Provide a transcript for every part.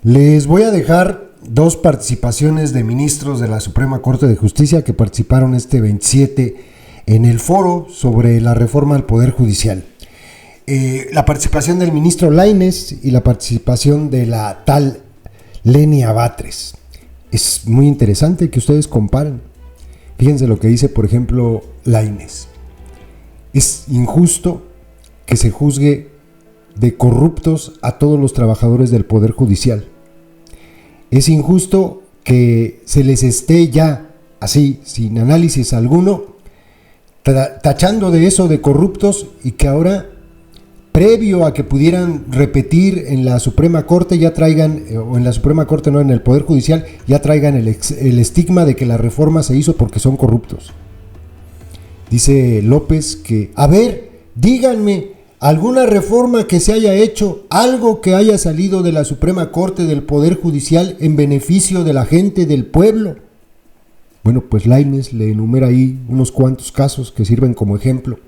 Les voy a dejar dos participaciones de ministros de la Suprema Corte de Justicia que participaron este 27 en el foro sobre la reforma al Poder Judicial. La participación del ministro Lainez y la participación de la tal Lenia Batres. Es muy interesante que ustedes comparen. Fíjense lo que dice, por ejemplo, Lainez. Es injusto que se juzgue de corruptos a todos los trabajadores del Poder Judicial. Es injusto que se les esté ya, así, sin análisis alguno, tachando de eso de corruptos y que ahora, previo a que pudieran repetir en la Suprema Corte, ya traigan, o en la Suprema Corte no, en el Poder Judicial, ya traigan el estigma de que la reforma se hizo porque son corruptos. Dice López que, a ver, díganme, alguna reforma que se haya hecho, algo que haya salido de la Suprema Corte del Poder Judicial en beneficio de la gente, del pueblo. Bueno, pues Lainez le enumera ahí unos cuantos casos que sirven como ejemplo.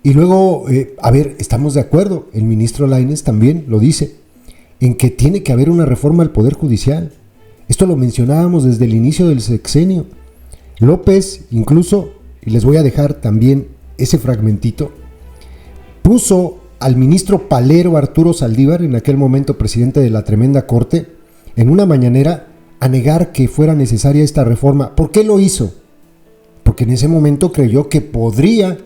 Y luego, a ver, estamos de acuerdo, el ministro Lainez también lo dice, en que tiene que haber una reforma al Poder Judicial. Esto lo mencionábamos desde el inicio del sexenio. López incluso, y les voy a dejar también ese fragmentito, puso al ministro palero Arturo Saldívar, en aquel momento presidente de la tremenda corte, en una mañanera a negar que fuera necesaria esta reforma. ¿Por qué lo hizo? Porque en ese momento creyó que podría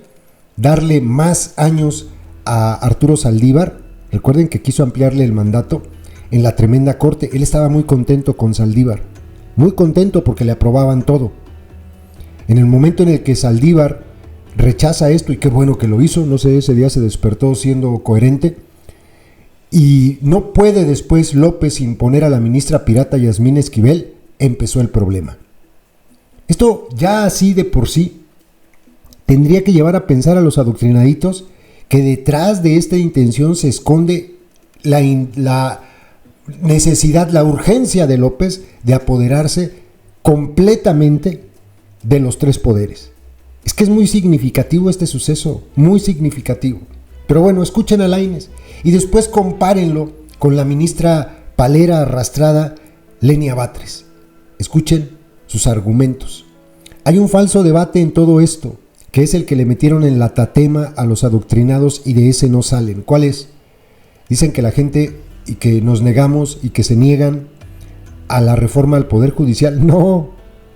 darle más años a Arturo Saldívar. Recuerden que quiso ampliarle el mandato en la tremenda corte. Él estaba muy contento con Saldívar, muy contento porque le aprobaban todo. En el momento en el que Saldívar rechaza esto, y qué bueno que lo hizo, no sé, ese día se despertó siendo coherente, y no puede después López imponer a la ministra pirata Yasmín Esquivel, empezó el problema. Esto ya así de por sí tendría que llevar a pensar a los adoctrinaditos que detrás de esta intención se esconde la necesidad, la urgencia de López de apoderarse completamente de los tres poderes. Es que es muy significativo este suceso, muy significativo. Pero bueno, escuchen a Lainez y después compárenlo con la ministra palera arrastrada Lenia Batres. Escuchen sus argumentos. Hay un falso debate en todo esto, que es el que le metieron en la tatema a los adoctrinados y de ese no salen. ¿Cuál es? Dicen que la gente y que nos negamos y que se niegan a la reforma al Poder Judicial. No,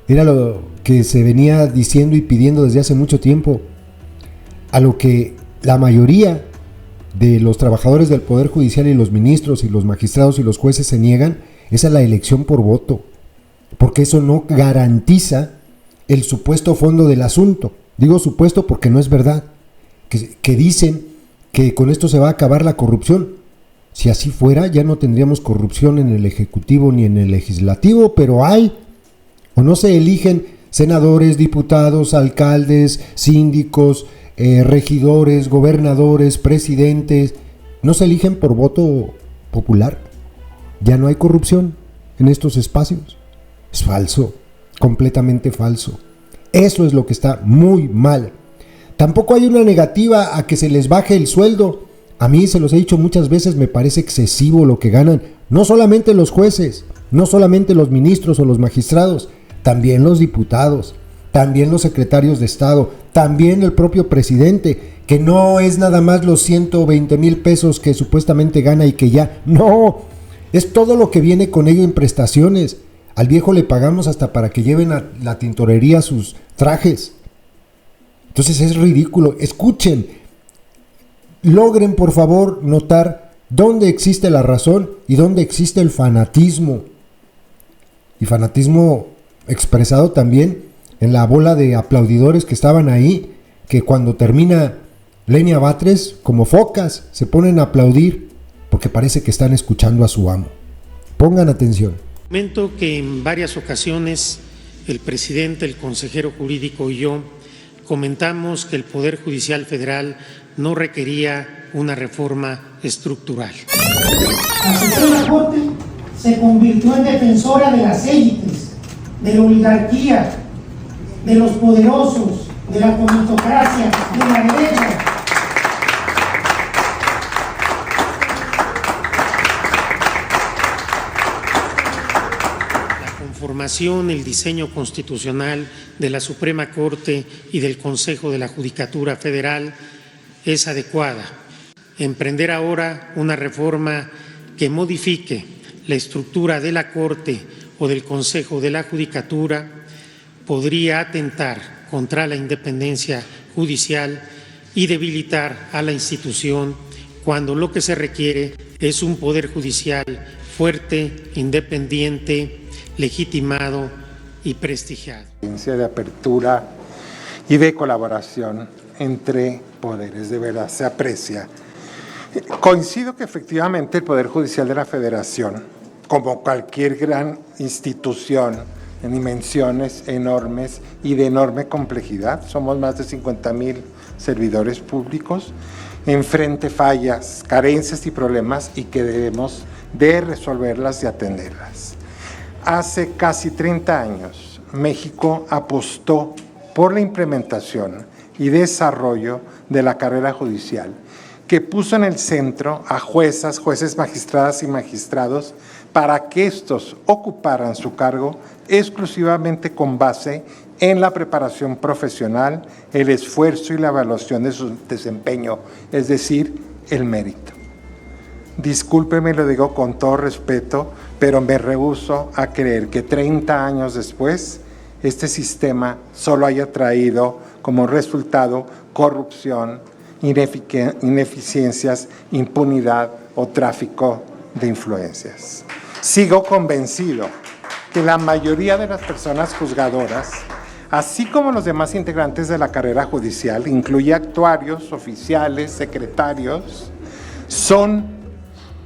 era lo que se venía diciendo y pidiendo desde hace mucho tiempo. A lo que la mayoría de los trabajadores del Poder Judicial y los ministros y los magistrados y los jueces se niegan es a la elección por voto, porque eso no garantiza el supuesto fondo del asunto. Digo supuesto porque no es verdad, que dicen que con esto se va a acabar la corrupción. Si así fuera, ya no tendríamos corrupción en el Ejecutivo ni en el Legislativo, pero hay, o no se eligen senadores, diputados, alcaldes, síndicos, regidores, gobernadores, presidentes, no se eligen por voto popular. Ya no hay corrupción en estos espacios. Es falso, completamente falso. Eso es lo que está muy mal. Tampoco hay una negativa a que se les baje el sueldo. A mí, se los he dicho muchas veces, me parece excesivo lo que ganan. No solamente los jueces, no solamente los ministros o los magistrados, también los diputados, también los secretarios de Estado, también el propio presidente, que no es nada más los 120,000 pesos que supuestamente gana y que ya, no, es todo lo que viene con ello en prestaciones. Al viejo le pagamos hasta para que lleven a la tintorería sus trajes. Entonces es ridículo. Escuchen, logren por favor notar dónde existe la razón y dónde existe el fanatismo. Y fanatismo expresado también en la bola de aplaudidores que estaban ahí, que cuando termina Lenia Batres, como focas, se ponen a aplaudir porque parece que están escuchando a su amo. Pongan atención. Comento que en varias ocasiones el presidente, el consejero jurídico y yo comentamos que el Poder Judicial Federal no requería una reforma estructural. La Suprema Corte se convirtió en defensora de las élites, de la oligarquía, de los poderosos, de la comitocracia, de la derecha. formación, el diseño constitucional de la Suprema Corte y del Consejo de la Judicatura Federal es adecuada. Emprender ahora una reforma que modifique la estructura de la Corte o del Consejo de la Judicatura podría atentar contra la independencia judicial y debilitar a la institución cuando lo que se requiere es un poder judicial fuerte, independiente, legitimado y prestigiado. De apertura y de colaboración entre poderes, de verdad se aprecia. Coincido que efectivamente el Poder Judicial de la Federación, como cualquier gran institución en dimensiones enormes y de enorme complejidad, somos más de 50,000 servidores públicos, enfrente fallas, carencias y problemas y que debemos de resolverlas y atenderlas. Hace casi 30 años, México apostó por la implementación y desarrollo de la carrera judicial, que puso en el centro a juezas, jueces, magistradas y magistrados para que estos ocuparan su cargo exclusivamente con base en la preparación profesional, el esfuerzo y la evaluación de su desempeño, es decir, el mérito. Discúlpeme, lo digo con todo respeto, pero me rehúso a creer que 30 años después este sistema solo haya traído como resultado corrupción, ineficiencias, impunidad o tráfico de influencias. Sigo convencido que la mayoría de las personas juzgadoras, así como los demás integrantes de la carrera judicial, incluye actuarios, oficiales, secretarios, son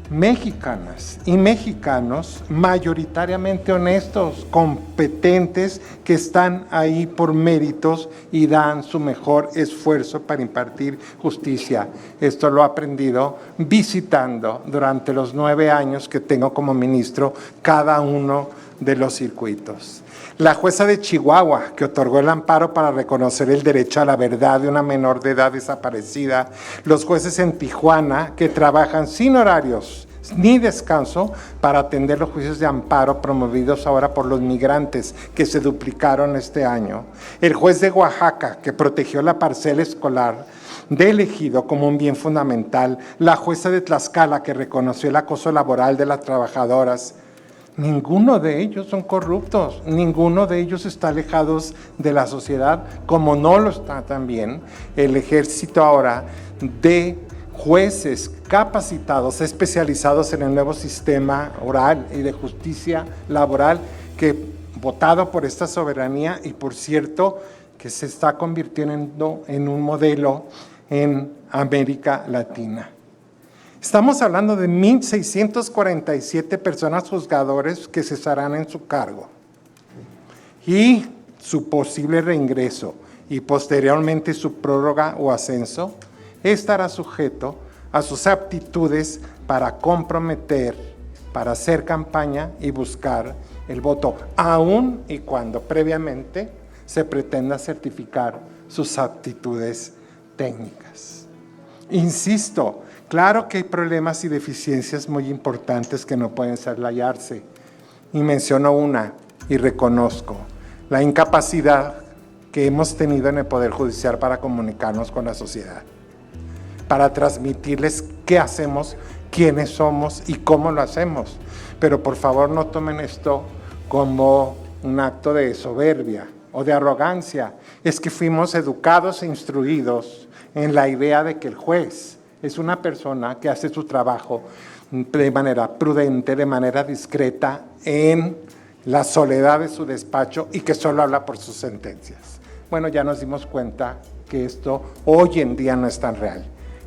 mexicanas y mexicanos mayoritariamente honestos, competentes, que están ahí por méritos y dan su mejor esfuerzo para impartir justicia. Esto lo he aprendido visitando durante los 9 años que tengo como ministro cada uno de los circuitos. La jueza de Chihuahua, que otorgó el amparo para reconocer el derecho a la verdad de una menor de edad desaparecida, los jueces en Tijuana, que trabajan sin horarios ni descanso para atender los juicios de amparo promovidos ahora por los migrantes, que se duplicaron este año. El juez de Oaxaca, que protegió la parcela escolar del ejido como un bien fundamental. La jueza de Tlaxcala, que reconoció el acoso laboral de las trabajadoras. Ninguno de ellos son corruptos, ninguno de ellos está alejados de la sociedad, como no lo está también el ejército ahora de jueces capacitados, especializados en el nuevo sistema oral y de justicia laboral, que votado por esta soberanía y por cierto que se está convirtiendo en un modelo en América Latina. Estamos hablando de 1,647 personas juzgadores que cesarán en su cargo y su posible reingreso y posteriormente su prórroga o ascenso estará sujeto a sus aptitudes para comprometer, para hacer campaña y buscar el voto, aun y cuando previamente se pretenda certificar sus aptitudes técnicas. Insisto, claro que hay problemas y deficiencias muy importantes que no pueden soslayarse, y menciono una y reconozco la incapacidad que hemos tenido en el Poder Judicial para comunicarnos con la sociedad, para transmitirles qué hacemos, quiénes somos y cómo lo hacemos. Pero por favor no tomen esto como un acto de soberbia o de arrogancia. Es que fuimos educados e instruidos en la idea de que el juez es una persona que hace su trabajo de manera prudente, de manera discreta, en la soledad de su despacho y que solo habla por sus sentencias. Bueno, ya nos dimos cuenta que esto hoy en día no es tan real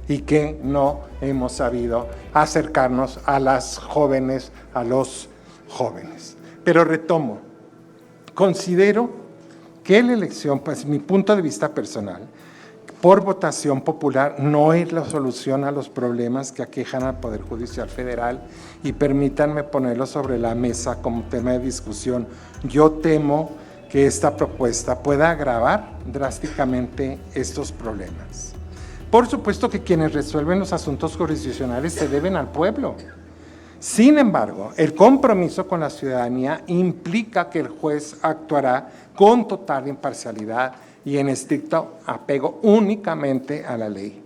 y que no hemos sabido acercarnos a las jóvenes, a los jóvenes. Pero retomo, considero que la elección, pues mi punto de vista personal, por votación popular no es la solución a los problemas que aquejan al Poder Judicial Federal, y permítanme ponerlo sobre la mesa como tema de discusión. Yo temo que esta propuesta pueda agravar drásticamente estos problemas. Por supuesto que quienes resuelven los asuntos jurisdiccionales se deben al pueblo. Sin embargo, el compromiso con la ciudadanía implica que el juez actuará con total imparcialidad y en estricto apego únicamente a la ley.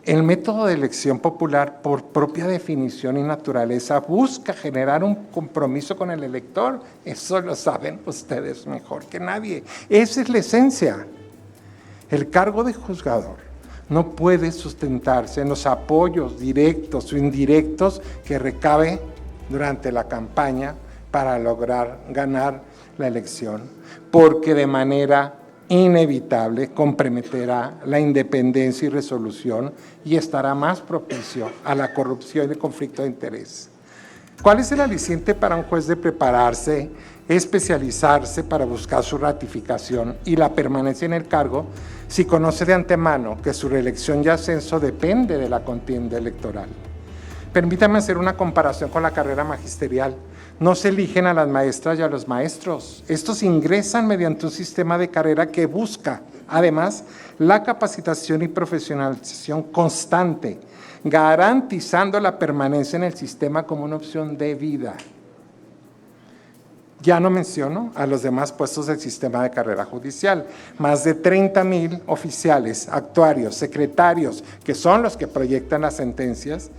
El método de elección popular, por propia definición y naturaleza, busca generar un compromiso con el elector. Eso lo saben ustedes mejor que nadie. Esa es la esencia. El cargo de juzgador no puede sustentarse en los apoyos directos o indirectos que recabe durante la campaña para lograr ganar la elección, porque de manera inevitable comprometerá la independencia y resolución y estará más propicio a la corrupción y el conflicto de interés. ¿Cuál es el aliciente para un juez de prepararse, especializarse para buscar su ratificación y la permanencia en el cargo si conoce de antemano que su reelección y ascenso depende de la contienda electoral? Permítame hacer una comparación con la carrera magisterial. No se eligen a las maestras y a los maestros. Estos ingresan mediante un sistema de carrera que busca, además, la capacitación y profesionalización constante, garantizando la permanencia en el sistema como una opción de vida. Ya no menciono a los demás puestos del sistema de carrera judicial. Más de 30,000 oficiales, actuarios, secretarios, que son los que proyectan las sentencias,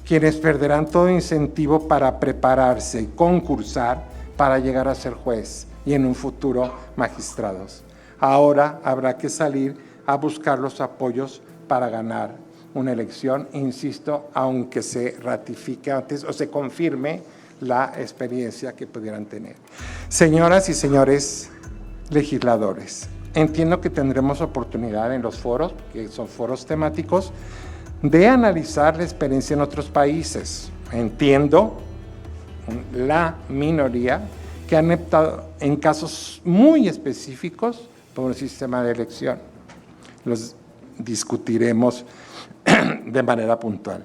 quienes perderán todo incentivo para prepararse y concursar para llegar a ser juez y en un futuro magistrados. Ahora habrá que salir a buscar los apoyos para ganar una elección, insisto, aunque se ratifique antes o se confirme la experiencia que pudieran tener. Señoras y señores legisladores, entiendo que tendremos oportunidad en los foros, que son foros temáticos, de analizar la experiencia en otros países. Entiendo la minoría que han optado en casos muy específicos por un sistema de elección. Los discutiremos de manera puntual.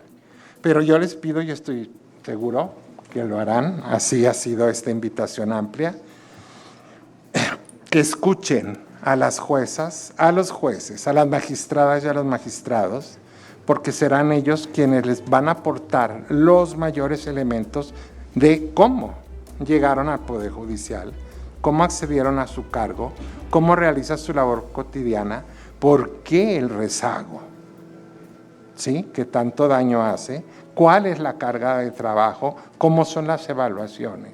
Pero yo les pido, y estoy seguro que lo harán, así ha sido esta invitación amplia, que escuchen a las juezas, a los jueces, a las magistradas y a los magistrados, porque serán ellos quienes les van a aportar los mayores elementos de cómo llegaron al Poder Judicial, cómo accedieron a su cargo, cómo realiza su labor cotidiana, por qué el rezago, ¿sí?, que tanto daño hace, cuál es la carga de trabajo, cómo son las evaluaciones.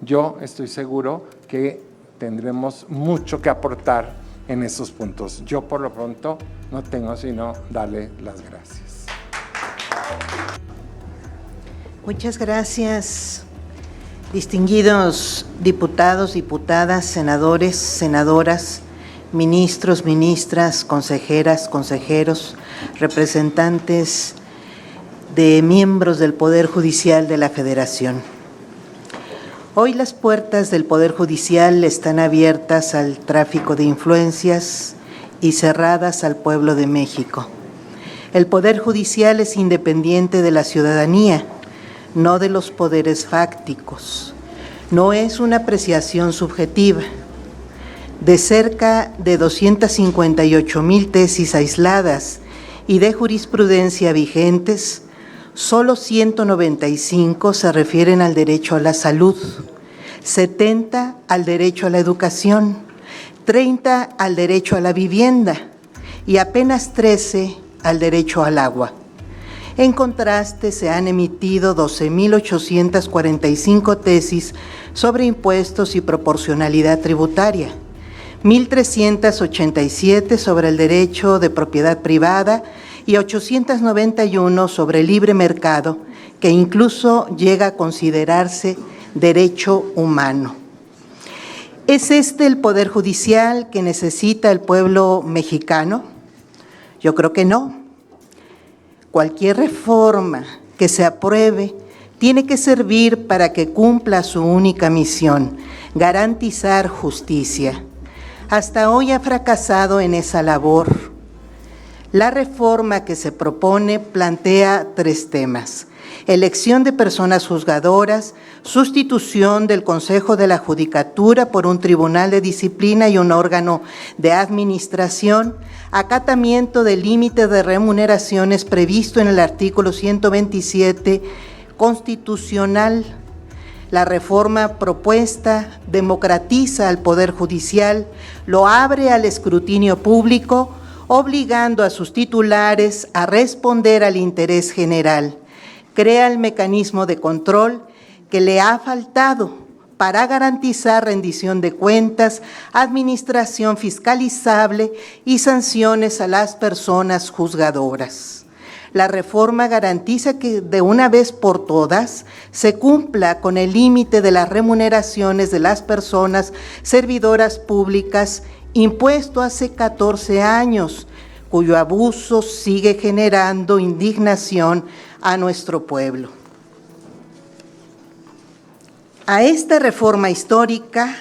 Yo estoy seguro que tendremos mucho que aportar en esos puntos. Yo por lo pronto no tengo sino darle las gracias. Muchas gracias, distinguidos diputados, diputadas, senadores, senadoras, ministros, ministras, consejeras, consejeros, representantes de miembros del Poder Judicial de la Federación. Hoy las puertas del Poder Judicial están abiertas al tráfico de influencias y cerradas al pueblo de México. El Poder Judicial es independiente de la ciudadanía, no de los poderes fácticos. No es una apreciación subjetiva. De cerca de 258,000 tesis aisladas y de jurisprudencia vigentes, solo 195 se refieren al derecho a la salud, 70 al derecho a la educación, 30 al derecho a la vivienda y apenas 13 al derecho al agua. En contraste, se han emitido 12,845 tesis sobre impuestos y proporcionalidad tributaria, 1,387 sobre el derecho de propiedad privada y 891 sobre el libre mercado, que incluso llega a considerarse derecho humano. ¿Es este el Poder Judicial que necesita el pueblo mexicano? Yo creo que no. Cualquier reforma que se apruebe tiene que servir para que cumpla su única misión, garantizar justicia. Hasta hoy ha fracasado en esa labor. La reforma que se propone plantea 3 temas: elección de personas juzgadoras, sustitución del Consejo de la Judicatura por un tribunal de disciplina y un órgano de administración, acatamiento del límite de remuneraciones previsto en el artículo 127, constitucional. La reforma propuesta democratiza al Poder Judicial, lo abre al escrutinio público, obligando a sus titulares a responder al interés general. Crea el mecanismo de control que le ha faltado para garantizar rendición de cuentas, administración fiscalizable y sanciones a las personas juzgadoras. La reforma garantiza que de una vez por todas se cumpla con el límite de las remuneraciones de las personas servidoras públicas impuesto hace 14 años, cuyo abuso sigue generando indignación a nuestro pueblo. A esta reforma histórica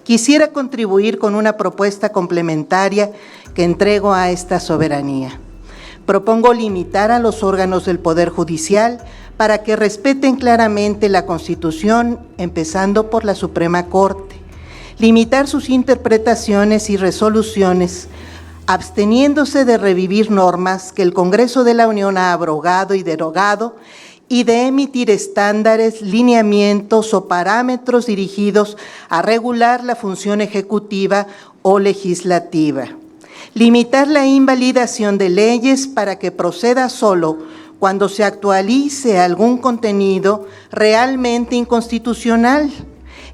quisiera contribuir con una propuesta complementaria que entrego a esta soberanía. Propongo limitar a los órganos del Poder Judicial para que respeten claramente la Constitución, empezando por la Suprema Corte. Limitar sus interpretaciones y resoluciones, absteniéndose de revivir normas que el Congreso de la Unión ha abrogado y derogado, y de emitir estándares, lineamientos o parámetros dirigidos a regular la función ejecutiva o legislativa. Limitar la invalidación de leyes para que proceda solo cuando se actualice algún contenido realmente inconstitucional.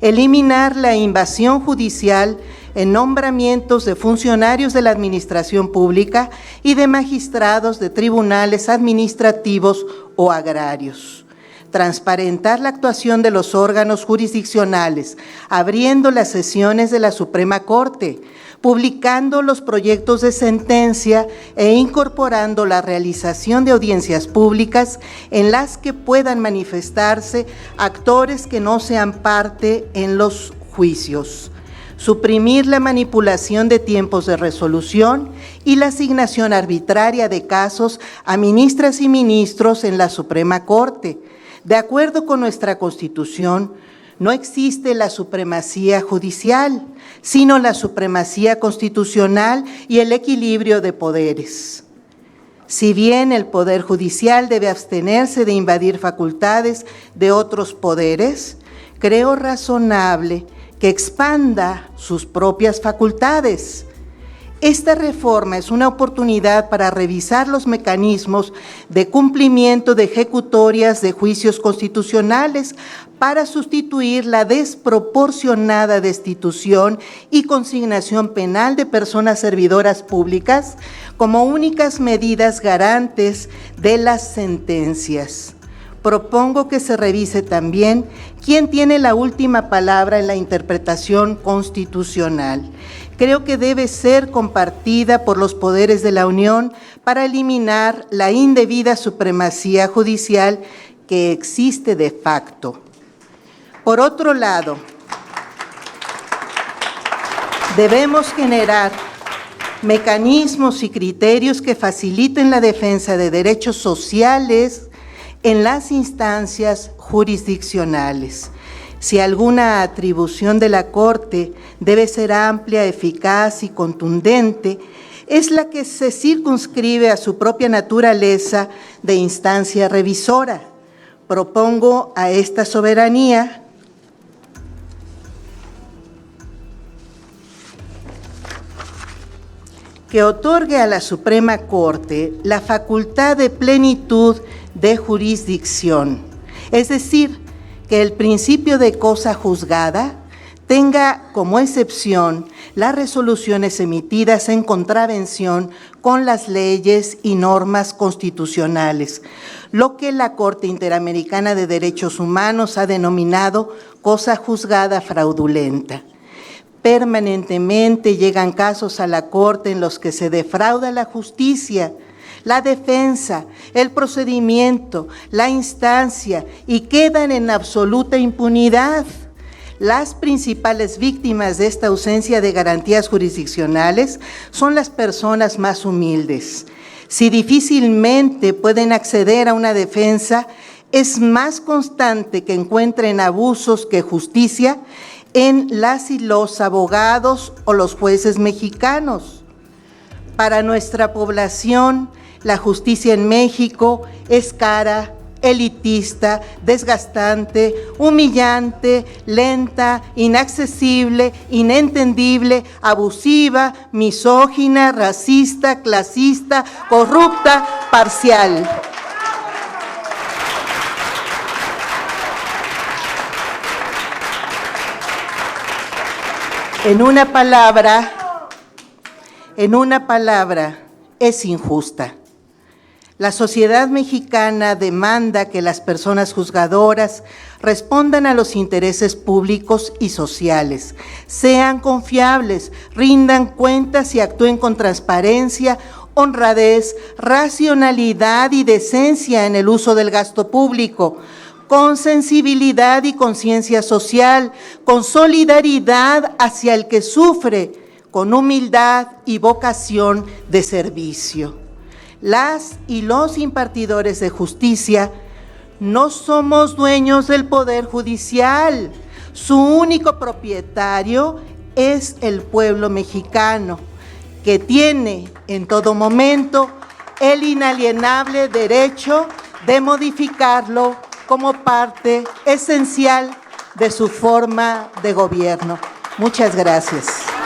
Eliminar la invasión judicial en nombramientos de funcionarios de la administración pública y de magistrados de tribunales administrativos o agrarios. Transparentar la actuación de los órganos jurisdiccionales, abriendo las sesiones de la Suprema Corte, publicando los proyectos de sentencia e incorporando la realización de audiencias públicas en las que puedan manifestarse actores que no sean parte en los juicios. Suprimir la manipulación de tiempos de resolución y la asignación arbitraria de casos a ministras y ministros en la Suprema Corte. De acuerdo con nuestra Constitución, no existe la supremacía judicial, sino la supremacía constitucional y el equilibrio de poderes. Si bien el Poder Judicial debe abstenerse de invadir facultades de otros poderes, creo razonable que expanda sus propias facultades. Esta reforma es una oportunidad para revisar los mecanismos de cumplimiento de ejecutorias de juicios constitucionales para sustituir la desproporcionada destitución y consignación penal de personas servidoras públicas como únicas medidas garantes de las sentencias. Propongo que se revise también quién tiene la última palabra en la interpretación constitucional. Creo que debe ser compartida por los poderes de la Unión para eliminar la indebida supremacía judicial que existe de facto. Por otro lado, debemos generar mecanismos y criterios que faciliten la defensa de derechos sociales en las instancias jurisdiccionales. Si alguna atribución de la Corte debe ser amplia, eficaz y contundente, es la que se circunscribe a su propia naturaleza de instancia revisora. Propongo a esta soberanía que otorgue a la Suprema Corte la facultad de plenitud de jurisdicción, es decir, que el principio de cosa juzgada tenga como excepción las resoluciones emitidas en contravención con las leyes y normas constitucionales, lo que la Corte Interamericana de Derechos Humanos ha denominado cosa juzgada fraudulenta. Permanentemente llegan casos a la Corte en los que se defrauda la justicia, la defensa, el procedimiento, la instancia y quedan en absoluta impunidad. Las principales víctimas de esta ausencia de garantías jurisdiccionales son las personas más humildes. Si difícilmente pueden acceder a una defensa, es más constante que encuentren abusos que justicia en las y los abogados o los jueces mexicanos. Para nuestra población, la justicia en México es cara, elitista, desgastante, humillante, lenta, inaccesible, inentendible, abusiva, misógina, racista, clasista, corrupta, parcial. En una palabra, es injusta. La sociedad mexicana demanda que las personas juzgadoras respondan a los intereses públicos y sociales, sean confiables, rindan cuentas y actúen con transparencia, honradez, racionalidad y decencia en el uso del gasto público, con sensibilidad y conciencia social, con solidaridad hacia el que sufre, con humildad y vocación de servicio. Las y los impartidores de justicia no somos dueños del Poder Judicial. Su único propietario es el pueblo mexicano, que tiene en todo momento el inalienable derecho de modificarlo como parte esencial de su forma de gobierno. Muchas gracias.